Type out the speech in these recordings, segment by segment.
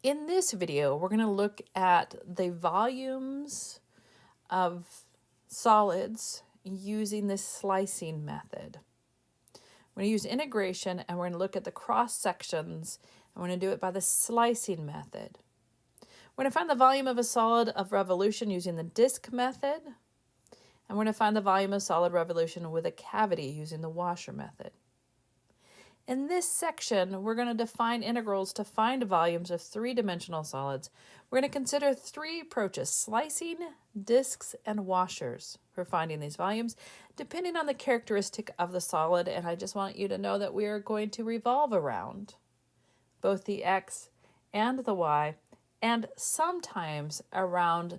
In this video, we're going to look at the volumes of solids using the slicing method. We're going to use integration and we're going to look at the cross sections and we're going to do it by the slicing method. We're going to find the volume of a solid of revolution using the disk method, and we're going to find the volume of solid revolution with a cavity using the washer method. In this section, we're going to define integrals to find volumes of three-dimensional solids. We're going to consider three approaches: slicing, disks, and washers for finding these volumes, depending on the characteristic of the solid. And I just want you to know that we are going to revolve around both the x and the y, and sometimes around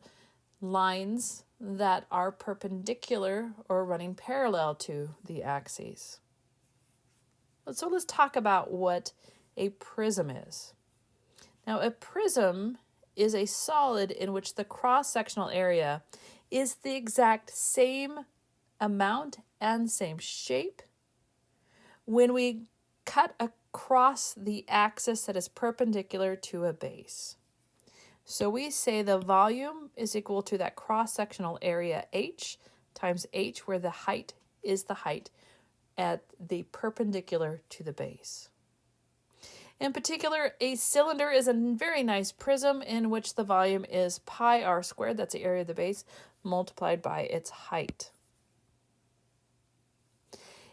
lines that are perpendicular or running parallel to the axes. So let's talk about what a prism is. Now, a prism is a solid in which the cross-sectional area is the exact same amount and same shape when we cut across the axis that is perpendicular to a base. So we say the volume is equal to that cross-sectional area h times h, where the height is the height at the perpendicular to the base. In particular, a cylinder is a very nice prism in which the volume is pi r squared, that's the area of the base, multiplied by its height.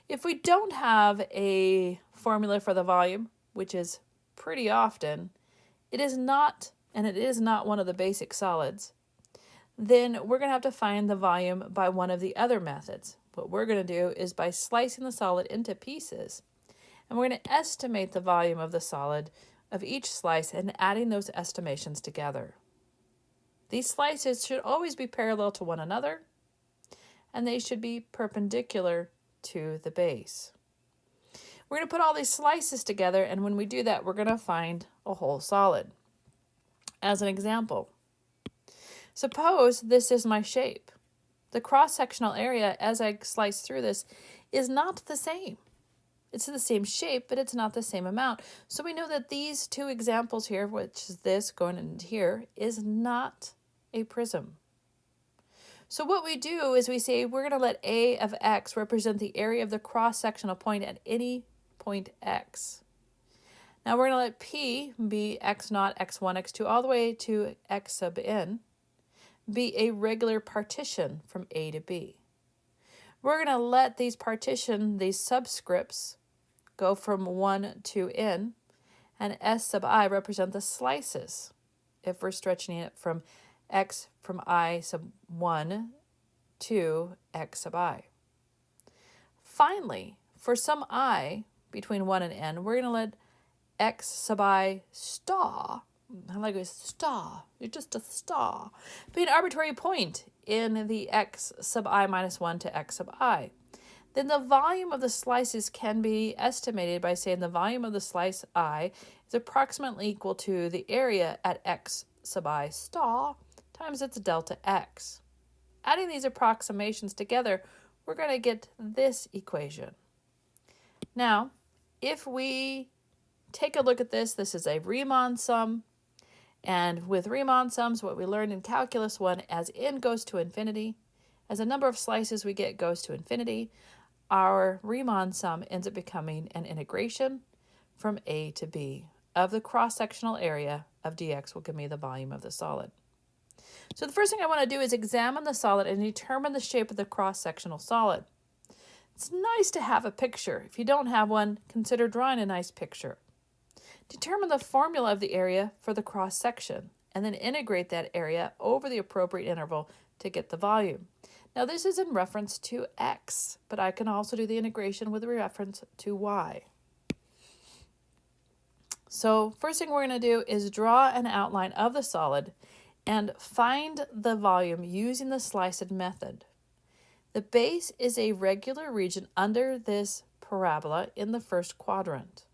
If we don't have a formula for the volume, which is pretty often, it is not one of the basic solids, then we're going to have to find the volume by one of the other methods. What we're going to do is by slicing the solid into pieces, and we're going to estimate the volume of the solid of each slice and adding those estimations together. These slices should always be parallel to one another, and they should be perpendicular to the base. We're going to put all these slices together, and when we do that, we're going to find a whole solid. As an example, suppose this is my shape. The cross-sectional area as I slice through this is not the same. It's the same shape, but it's not the same amount. So we know that these two examples here, which is this going in here, is not a prism. So what we do is we say we're going to let A of x represent the area of the cross-sectional point at any point x. Now we're going to let P be x naught, x1, x2, all the way to x sub n, be a regular partition from A to B. We're going to let these subscripts, go from 1 to n, and S sub I represent the slices if we're stretching it from x from I sub 1 to x sub I. Finally, for some I between 1 and n, we're going to let x sub I star, I like it, star, you're just a star, be an arbitrary point in the x sub I minus 1 to x sub I. Then the volume of the slices can be estimated by saying the volume of the slice I is approximately equal to the area at x sub I star times its delta x. Adding these approximations together, we're going to get this equation. Now, if we take a look at this, this is a Riemann sum. And with Riemann sums, what we learned in Calculus 1, as n goes to infinity, as the number of slices we get goes to infinity, our Riemann sum ends up becoming an integration from A to B of the cross-sectional area of dx will give me the volume of the solid. So the first thing I want to do is examine the solid and determine the shape of the cross-sectional solid. It's nice to have a picture. If you don't have one, consider drawing a nice picture. Determine the formula of the area for the cross-section, and then integrate that area over the appropriate interval to get the volume. Now this is in reference to x, but I can also do the integration with reference to y. So first thing we're going to do is draw an outline of the solid and find the volume using the sliced method. The base is a regular region under this parabola in the first quadrant.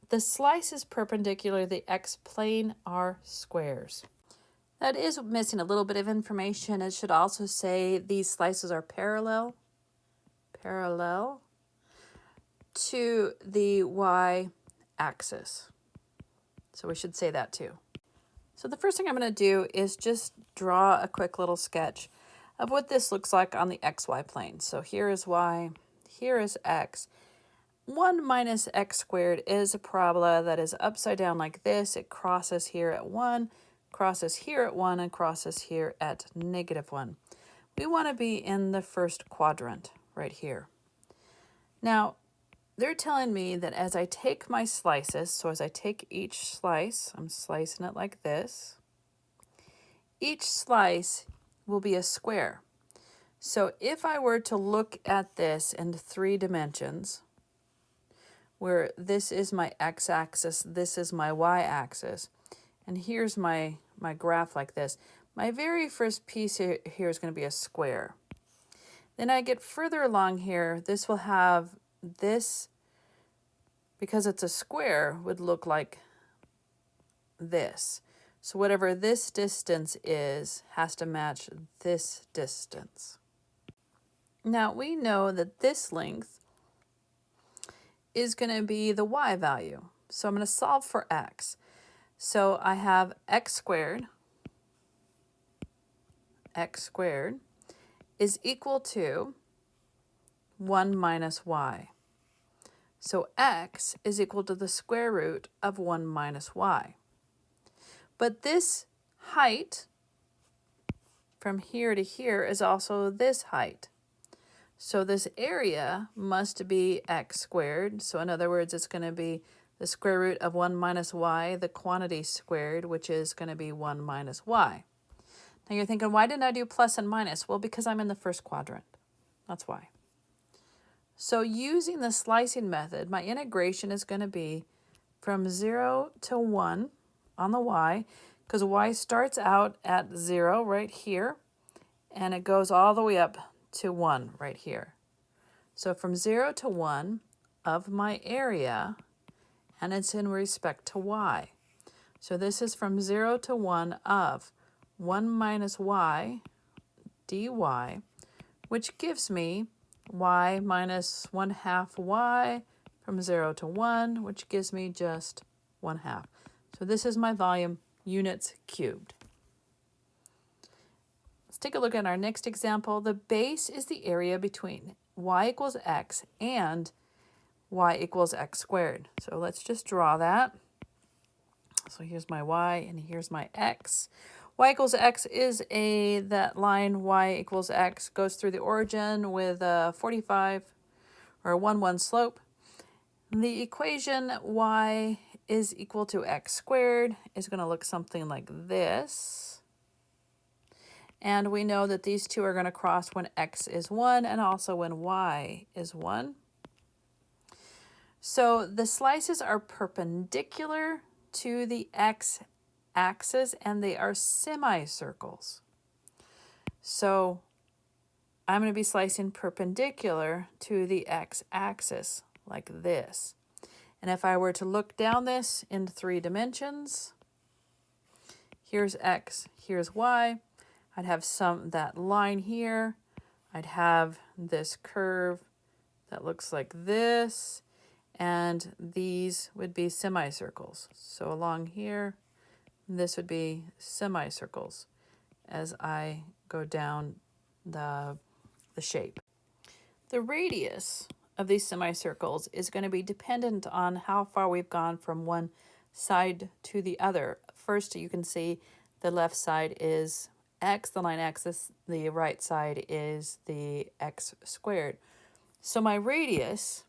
The slice is perpendicular to the x-plane are squares. That is missing a little bit of information. It should also say these slices are parallel to the y-axis. So we should say that too. So the first thing I'm going to do is just draw a quick little sketch of what this looks like on the xy plane. So here is y, here is x. 1 minus x squared is a parabola that is upside down like this. It crosses here at 1, crosses here at 1, and crosses here at -1. We want to be in the first quadrant right here. Now, they're telling me that as I take my slices, so as I take each slice, I'm slicing it like this, each slice will be a square. So if I were to look at this in 3 dimensions, where this is my x-axis, this is my y-axis, and here's my graph like this, my very first piece here is going to be a square. Then I get further along here, this will have this, because it's a square, would look like this. So whatever this distance is has to match this distance. Now we know that this length is going to be the y value. So I'm going to solve for x. So I have x squared is equal to 1 minus y. So x is equal to the square root of 1 minus y. But this height from here to here is also this height. So this area must be x squared. So in other words, it's going to be the square root of 1 minus y, the quantity squared, which is going to be 1 minus y. Now you're thinking, why didn't I do plus and minus? Well, because I'm in the first quadrant. That's why. So using the slicing method, my integration is going to be from 0 to 1 on the y, because y starts out at 0 right here, and it goes all the way up to 1 right here. So from 0 to 1 of my area, and it's in respect to y. So this is from 0 to 1 of 1 minus y dy, which gives me y minus 1/2 y from 0 to 1, which gives me just 1/2. So this is my volume, units cubed. Let's take a look at our next example. The base is the area between y equals x and y equals x squared. So let's just draw that. So here's my y and here's my x. Y equals x is that line y equals x goes through the origin with a 45 or a 1, slope. The equation y is equal to x squared is going to look something like this. And we know that these two are going to cross when x is 1 and also when y is 1. So the slices are perpendicular to the x-axis and they are semicircles. So I'm going to be slicing perpendicular to the x-axis like this. And if I were to look down this in 3 dimensions, here's x, here's y. I'd have that line here. I'd have this curve that looks like this. And these would be semicircles. So along here, this would be semicircles as I go down the shape. The radius of these semicircles is going to be dependent on how far we've gone from one side to the other. First, you can see the left side is x, the line axis, the right side is the x squared. So my radius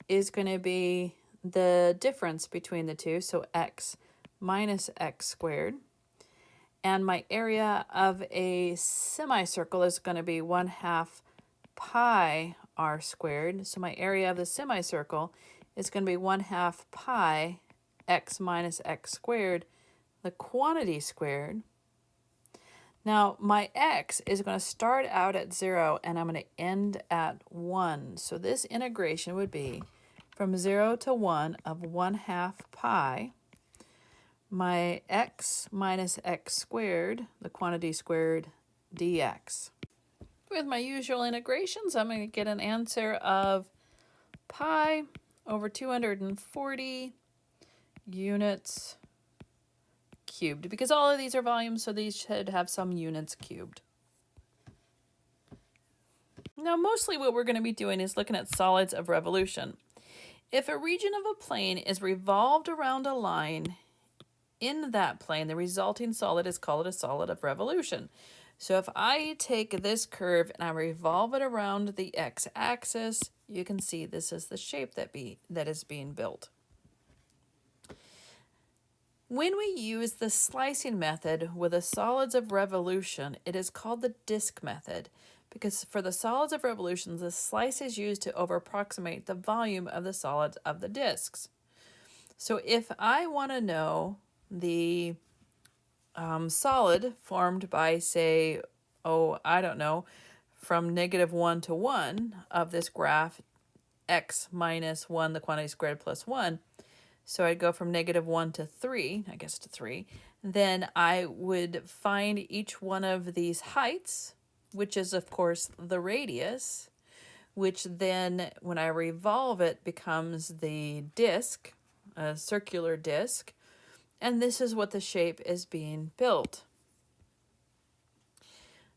is going to be the difference between the two, so x minus x squared. And my area of a semicircle is going to be 1/2 pi r squared. So my area of the semicircle is going to be 1/2 pi x minus x squared, the quantity squared. Now my x is going to start out at 0 and I'm going to end at 1. So this integration would be from 0 to 1 of 1/2 pi, my x minus x squared, the quantity squared, dx. With my usual integrations, I'm going to get an answer of pi over 240 units cubed because all of these are volumes, so these should have some units cubed. Now, mostly what we're going to be doing is looking at solids of revolution. If a region of a plane is revolved around a line in that plane, the resulting solid is called a solid of revolution. So if I take this curve and I revolve it around the x-axis, you can see this is the shape that is being built. When we use the slicing method with the solids of revolution, it is called the disk method, because for the solids of revolution, the slice is used to over-approximate the volume of the solids of the disks. So if I want to know the solid formed by, say, I don't know, from -1 to 1 of this graph, x minus 1, the quantity squared plus 1, so I'd go from -1 to 3, I guess to 3, then I would find each one of these heights, which is, of course, the radius, which then, when I revolve it, becomes the disk, a circular disk, and this is what the shape is being built.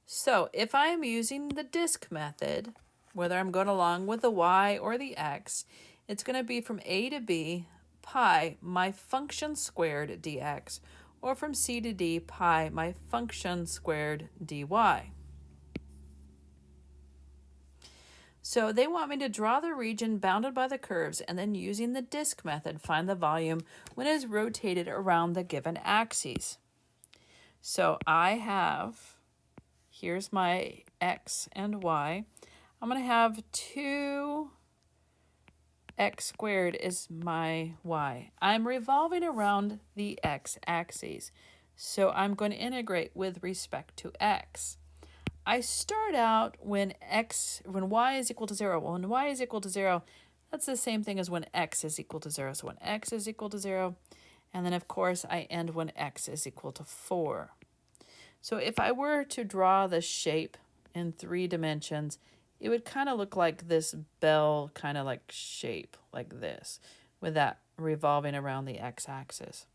So if I am using the disk method, whether I'm going along with the y or the x, it's going to be from a to b, pi, my function squared dx, or from c to d, pi, my function squared dy. So they want me to draw the region bounded by the curves and then using the disk method find the volume when it is rotated around the given axes. So I have, here's my x and y. I'm going to have 2x squared is my y. I'm revolving around the x-axis, so I'm going to integrate with respect to x. I start out when y is equal to 0. Well, when y is equal to 0, that's the same thing as when x is equal to 0. So when x is equal to 0, and then of course I end when x is equal to 4. So if I were to draw the shape in 3 dimensions, it would kind of look like this bell kind of like shape, like this, with that revolving around the x-axis.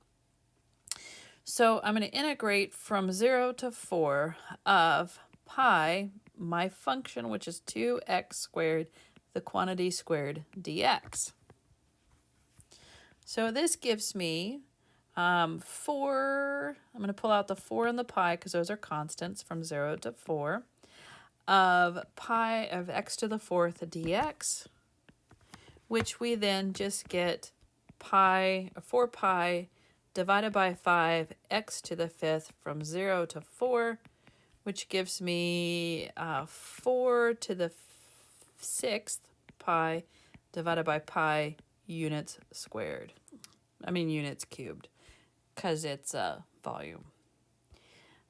So I'm going to integrate from 0 to 4 of pi, my function, which is 2x squared, the quantity squared dx. So this gives me 4, I'm going to pull out the 4 and the pi because those are constants from 0 to 4, of pi of x to the 4th dx, which we then just get pi, 4 pi divided by 5 x to the 5th from 0 to 4, which gives me 4 to the 6th pi divided by pi units squared. I mean units cubed, because it's a volume.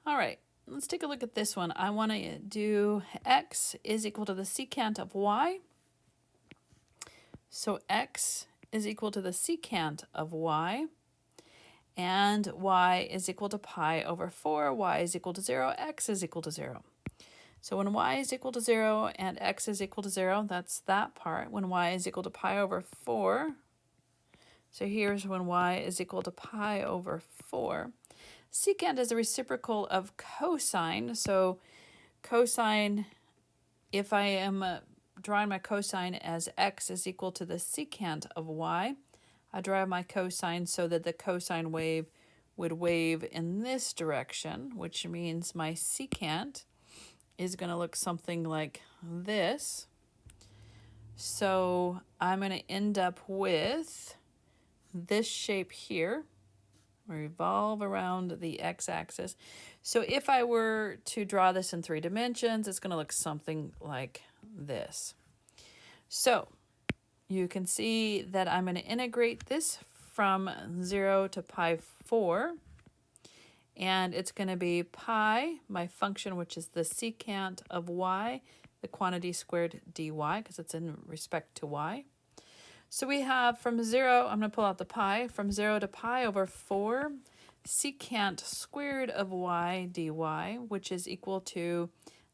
All right, let's take a look at this one. I want to do x is equal to the secant of y. So x is equal to the secant of y. And y is equal to pi over 4, y is equal to 0, x is equal to 0. So when y is equal to 0 and x is equal to 0, that's that part. When y is equal to pi over 4, so here's when y is equal to pi over 4. Secant is a reciprocal of cosine, so cosine, if I am drawing my cosine as x is equal to the secant of y, I draw my cosine so that the cosine wave would wave in this direction, which means my secant is going to look something like this. So I'm going to end up with this shape here, revolve around the x-axis. So if I were to draw this in 3 dimensions, it's going to look something like this. So you can see that I'm going to integrate this from 0 to pi 4, and it's going to be pi, my function, which is the secant of y, the quantity squared dy, because it's in respect to y. So we have from 0, I'm going to pull out the pi, from 0 to pi over 4, secant squared of y dy, which is equal to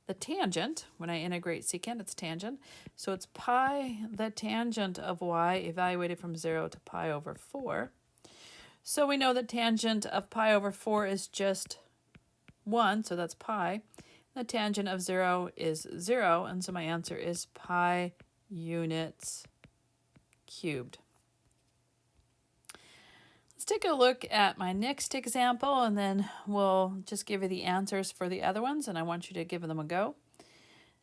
the tangent. When I integrate secant, it's tangent. So it's pi, the tangent of y, evaluated from 0 to pi over 4. So we know the tangent of pi over 4 is just 1, so that's pi. The tangent of 0 is 0, and so my answer is pi units cubed. Let's take a look at my next example, and then we'll just give you the answers for the other ones, and I want you to give them a go.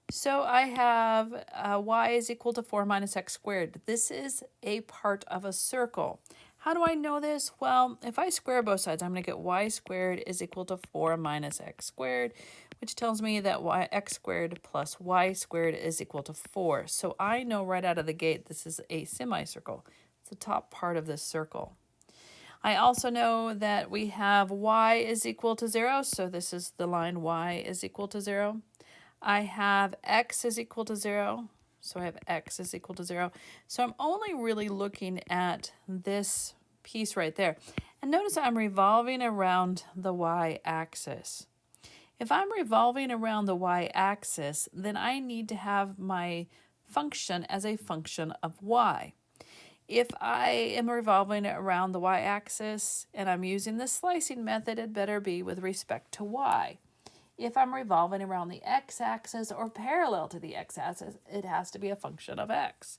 So I have y is equal to 4 minus x squared. This is a part of a circle. How do I know this? Well, if I square both sides, I'm going to get y squared is equal to 4 minus x squared, which tells me that x squared plus y squared is equal to 4. So I know right out of the gate this is a semicircle. It's the top part of this circle. I also know that we have y is equal to 0, so this is the line y is equal to 0. I have x is equal to 0, so I have x is equal to 0. So I'm only really looking at this piece right there. And notice I'm revolving around the y-axis. If I'm revolving around the y-axis, then I need to have my function as a function of y. If I am revolving around the y-axis and I'm using the slicing method, it better be with respect to y. If I'm revolving around the x-axis or parallel to the x-axis, it has to be a function of x.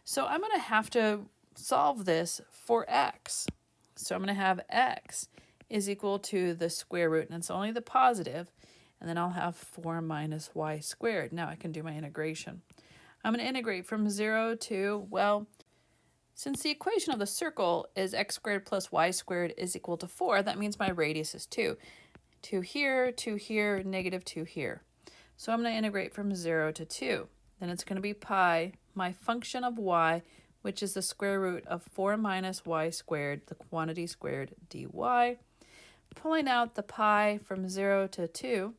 So I'm going to have to solve this for x. So I'm going to have x is equal to the square root, and it's only the positive, and then I'll have 4 minus y squared. Now I can do my integration. I'm going to integrate from 0 to, well, since the equation of the circle is x squared plus y squared is equal to 4, that means my radius is 2. 2 here, 2 here, negative 2 here. So I'm going to integrate from 0 to 2. Then it's going to be pi, my function of y, which is the square root of 4 minus y squared, the quantity squared, dy. Pulling out the pi from 0 to 2,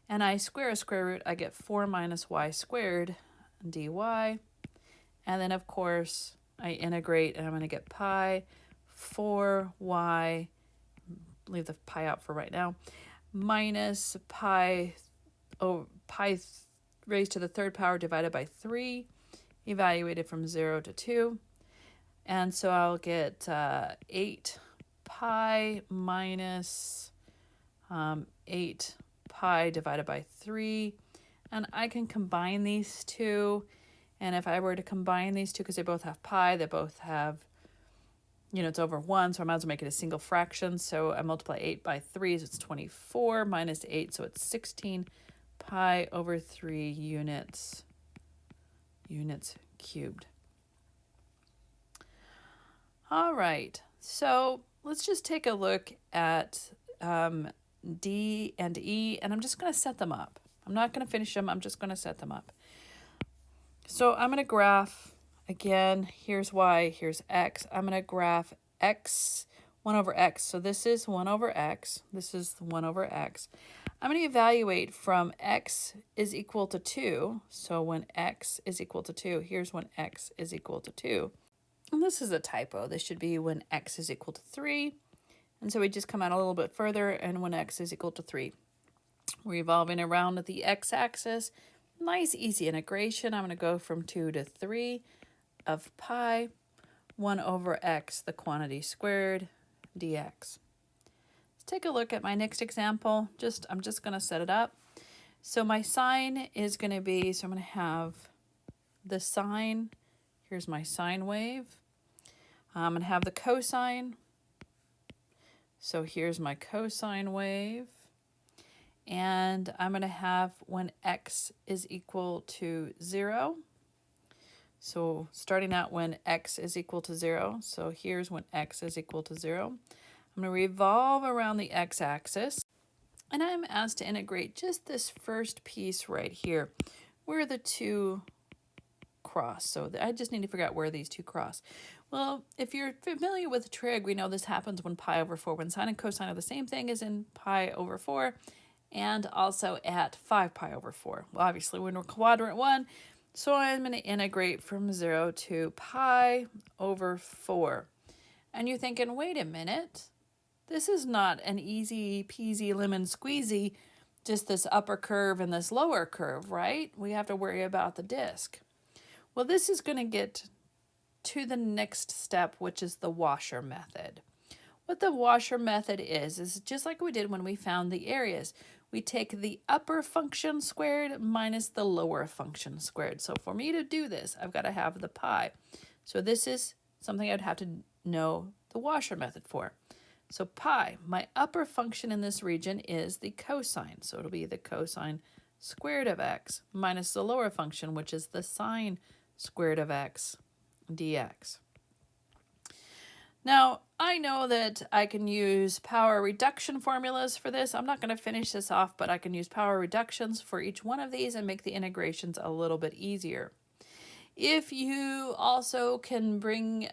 and I square a square root, I get 4 minus y squared, dy. And then, of course, I integrate, and I'm going to get pi 4y, leave the pi out for right now, minus pi raised to the third power divided by 3, evaluated from 0 to 2. And so I'll get 8 pi minus 8 pi divided by 3. And I can combine these two. And if I were to combine these two, because they both have pi, they both have, it's over 1, so I might as well make it a single fraction. So I multiply 8 by 3, so it's 24, minus 8, so it's 16 pi over 3 units cubed. All right, so let's just take a look at D and E, and I'm just going to set them up. I'm not going to finish them, I'm just going to set them up. So I'm going to graph, again, here's y, here's x. I'm going to graph x, 1 over x. So this is 1 over x. This is 1 over x. I'm going to evaluate from x is equal to 2. So when x is equal to 2, here's when x is equal to 2. And this is a typo. This should be when x is equal to 3. And so we just come out a little bit further, and when x is equal to 3. Revolving around at the x-axis. Nice, easy integration. I'm going to go from 2 to 3 of pi, 1 over x, the quantity squared, dx. Let's take a look at my next example. I'm just going to set it up. So my sine is going to be, so I'm going to have the sine. Here's my sine wave. I'm going to have the cosine. So here's my cosine wave. And I'm going to have when x is equal to 0. So starting out when x is equal to 0. So here's when x is equal to 0. I'm going to revolve around the x-axis. And I'm asked to integrate just this first piece right here, where the two cross. So I just need to figure out where these two cross. Well, if you're familiar with trig, we know this happens when pi over 4, when sine and cosine are the same thing as in pi over 4. And also at 5 pi over 4. Well, obviously, when we're quadrant 1, so I'm going to integrate from 0 to pi over 4. And you're thinking, wait a minute, this is not an easy peasy lemon squeezy, just this upper curve and this lower curve, right? We have to worry about the disk. Well, this is going to get to the next step, which is the washer method. What the washer method is just like we did when we found the areas. We take the upper function squared minus the lower function squared. So for me to do this, I've got to have the pi. So this is something I'd have to know the washer method for. So pi, my upper function in this region is the cosine. So it'll be the cosine squared of x minus the lower function, which is the sine squared of x dx. Now, I know that I can use power reduction formulas for this. I'm not going to finish this off, but I can use power reductions for each one of these and make the integrations a little bit easier. If you also can bring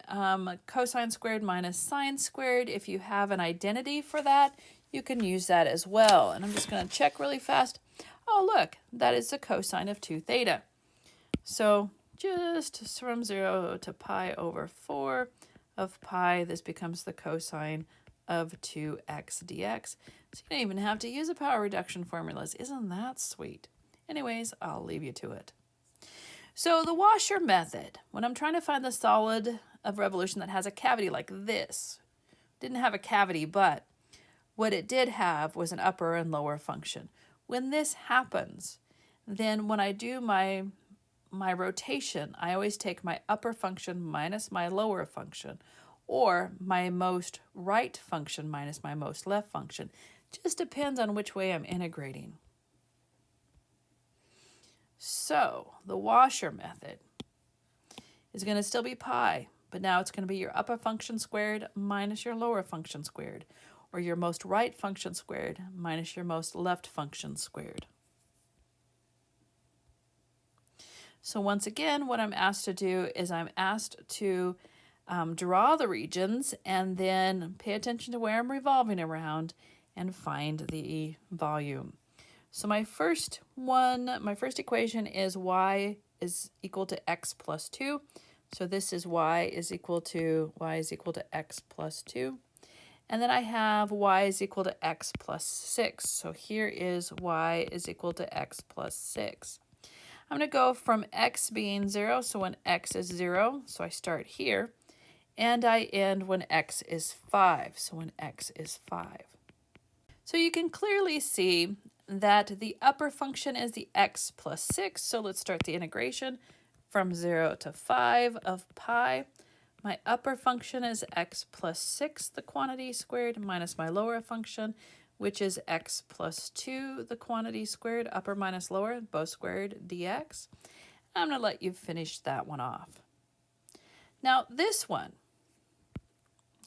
cosine squared minus sine squared, if you have an identity for that, you can use that as well. And I'm just going to check really fast. Oh, look, that is the cosine of 2 theta. So just from 0 to pi over 4 of pi, this becomes the cosine of 2x dx. So you don't even have to use a power reduction formulas. Isn't that sweet? Anyways, I'll leave you to it. So the washer method, when I'm trying to find the solid of revolution that has a cavity like this, didn't have a cavity, but what it did have was an upper and lower function. When this happens, then when I do my rotation, I always take my upper function minus my lower function, or my most right function minus my most left function. Just depends on which way I'm integrating. So the washer method is going to still be pi, but now it's going to be your upper function squared minus your lower function squared, or your most right function squared minus your most left function squared. So once again, what I'm asked to do is I'm asked to draw the regions and then pay attention to where I'm revolving around and find the volume. So my first equation is y is equal to x plus 2. So this is y is equal to x plus 2. And then I have y is equal to x plus 6. So here is y is equal to x plus 6. I'm going to go from x being 0, so when x is 0, so I start here, and I end when x is 5, so when x is 5. So you can clearly see that the upper function is the x plus 6, so let's start the integration from 0 to 5 of pi. My upper function is x plus 6, the quantity squared, minus my lower function, which is x plus 2, the quantity squared, upper minus lower, both squared, dx. I'm going to let you finish that one off. Now this one,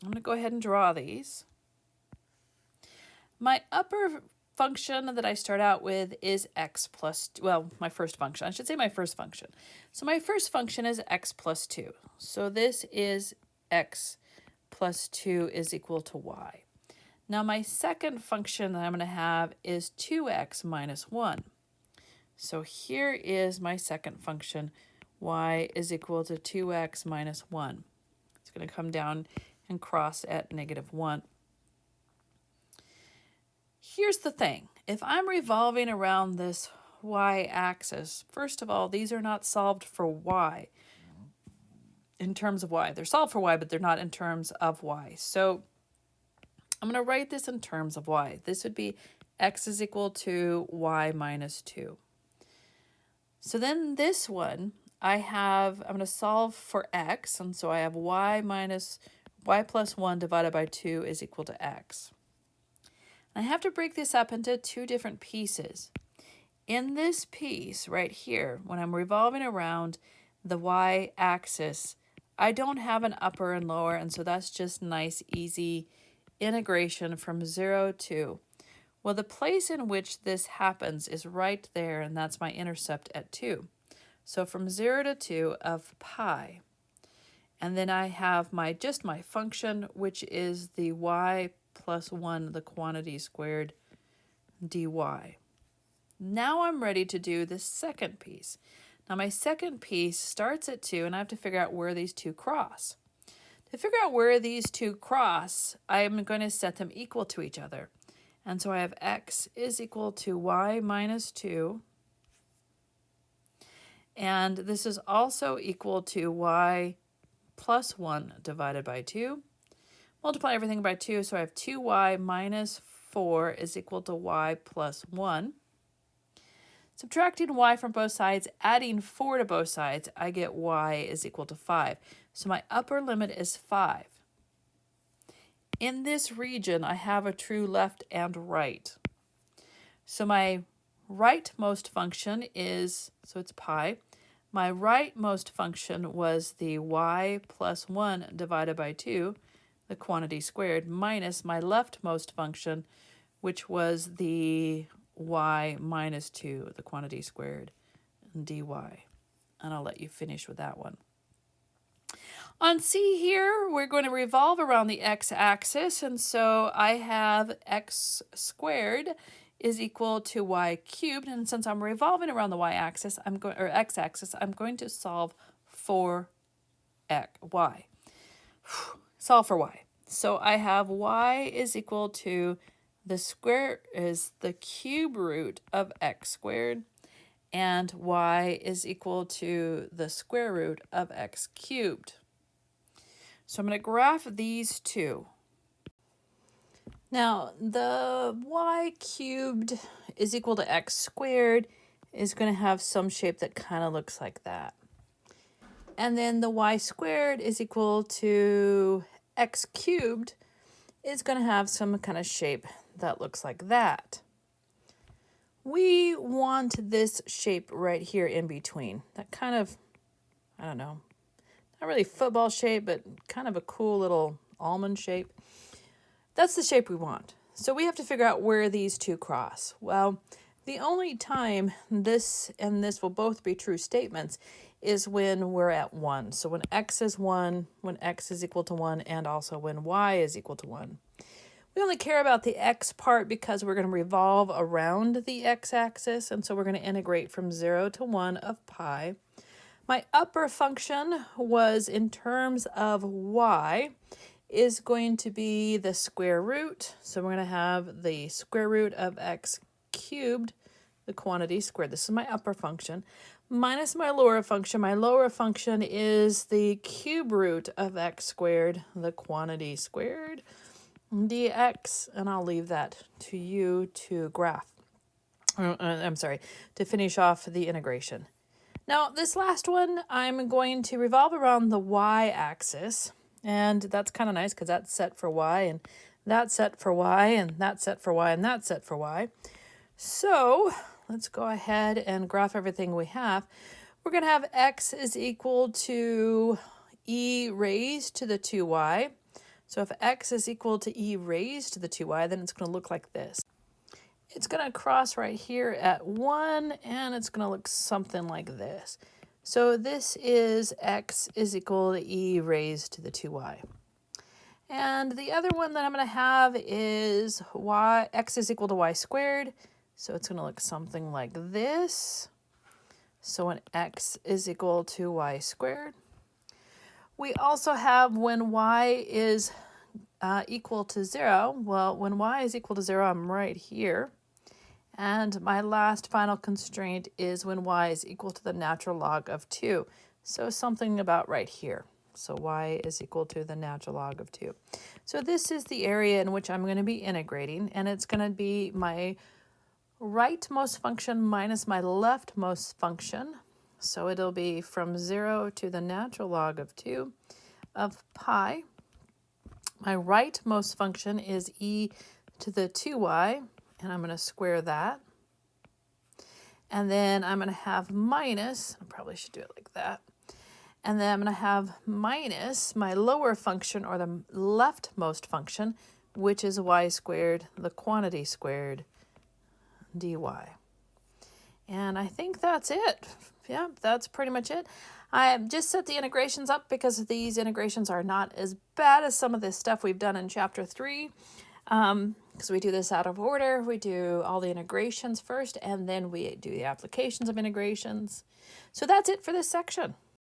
I'm going to go ahead and draw these. My upper function that I start out with is x plus, well, my first function. I should say my first function. So my first function is x plus 2. So this is x plus 2 is equal to y. Now my second function that I'm going to have is 2x minus 1. So here is my second function. Y is equal to 2x minus 1. It's going to come down and cross at -1. Here's the thing. If I'm revolving around this y-axis, first of all, these are not solved for y in terms of y. They're solved for y, but they're not in terms of y. So I'm going to write this in terms of y. This would be x is equal to y minus 2. So then this one, I'm going to solve for x, and so I have y plus 1 divided by 2 is equal to x. I have to break this up into two different pieces. In this piece right here, when I'm revolving around the y-axis, I don't have an upper and lower, and so that's just nice, easy integration from 0 to, well, the place in which this happens is right there, and that's my intercept at 2. So from 0 to 2 of pi. And then I have my function, which is the y plus 1, the quantity squared, dy. Now I'm ready to do the second piece. Now my second piece starts at 2, and I have to figure out where these two cross. To figure out where these two cross, I'm going to set them equal to each other. And so I have x is equal to y minus 2. And this is also equal to y plus 1 divided by 2. Multiply everything by 2, so I have 2y minus 4 is equal to y plus 1. Subtracting y from both sides, adding 4 to both sides, I get y is equal to 5. So my upper limit is 5. In this region, I have a true left and right. So my rightmost function is, so it's pi. My rightmost function was the y plus 1 divided by 2, the quantity squared, minus my leftmost function, which was the y minus 2, the quantity squared, dy. And I'll let you finish with that one. On C here, we're going to revolve around the x-axis, and so I have x squared is equal to y cubed, and since I'm revolving around the y-axis, x-axis, I'm going to solve for y. Solve for y. So I have y is equal to the square is the cube root of x squared, and y is equal to the square root of x cubed. So I'm going to graph these two. Now, the y cubed is equal to x squared is going to have some shape that kind of looks like that. And then the y squared is equal to x cubed is going to have some kind of shape that looks like that. We want this shape right here in between. That kind of, I don't know, not really football shape, but kind of a cool little almond shape. That's the shape we want. So we have to figure out where these two cross. Well, the only time this and this will both be true statements is when we're at 1. So when x is 1, when x is equal to 1, and also when y is equal to 1. We only care about the x part because we're going to revolve around the x-axis, and so we're going to integrate from 0 to 1 of pi. My upper function was in terms of y is going to be the square root. So we're going to have the square root of x cubed, the quantity squared. This is my upper function, minus my lower function. My lower function is the cube root of x squared, the quantity squared, dx, and I'll leave that to you to graph. To finish off the integration. Now, this last one, I'm going to revolve around the y-axis, and that's kind of nice because that's set for y, and that's set for y, and that's set for y, and that's set for y. So let's go ahead and graph everything we have. We're going to have x is equal to e raised to the 2y. So if x is equal to e raised to the 2y, then it's going to look like this. It's going to cross right here at 1, and it's going to look something like this. So this is x is equal to e raised to the 2y. And the other one that I'm going to have is x is equal to y squared. So it's going to look something like this. So when x is equal to y squared. We also have when y is equal to 0. Well, when y is equal to 0, I'm right here. And my last final constraint is when y is equal to the natural log of 2. So something about right here. So y is equal to the natural log of 2. So this is the area in which I'm going to be integrating, and it's going to be my rightmost function minus my leftmost function. So it'll be from 0 to the natural log of 2 of pi. My rightmost function is e to the 2y, and I'm going to square that. And then I'm going to have minus, I probably should do it like that. And then I'm going to have minus my lower function, or the leftmost function, which is y squared, the quantity squared, dy. And I think that's it. Yeah, that's pretty much it. I just set the integrations up because these integrations are not as bad as some of this stuff we've done in chapter 3. Because we do this out of order. We do all the integrations first, and then we do the applications of integrations. So that's it for this section.